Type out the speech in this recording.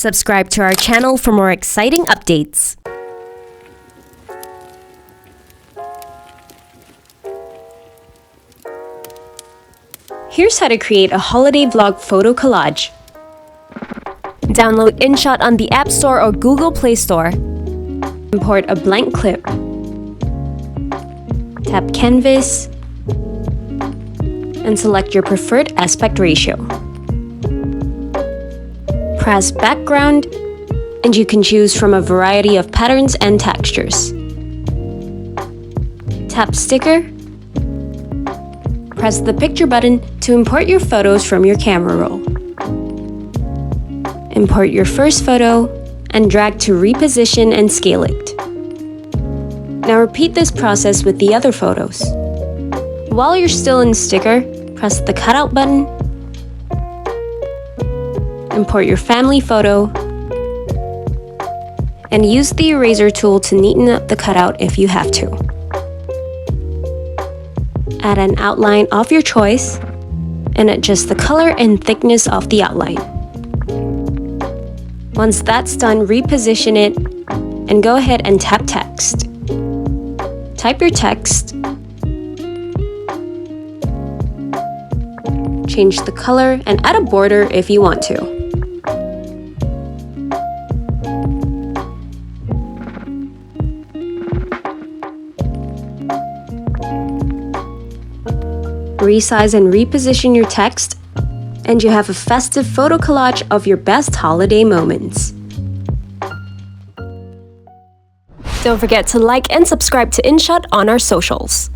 Subscribe to our channel for more exciting updates. Here's how to create a holiday vlog photo collage. Download InShot on the App Store or Google Play Store. Import a blank clip. Tap Canvas and select your preferred aspect ratio. Press Background and you can choose from a variety of patterns and textures. Tap Sticker. Press the picture button to import your photos from your camera roll. Import your first photo and drag to reposition and scale it. Now repeat this process with the other photos. While you're still in Sticker, press the cutout button, import your family photo, and use the eraser tool to neaten up the cutout if you have to. Add an outline of your choice and adjust the color and thickness of the outline. Once that's done, reposition it and go ahead and tap Text. Type your text, change the color, and add a border if you want to. Resize and reposition your text, and you have a festive photo collage of your best holiday moments. Don't forget to like and subscribe to InShot on our socials.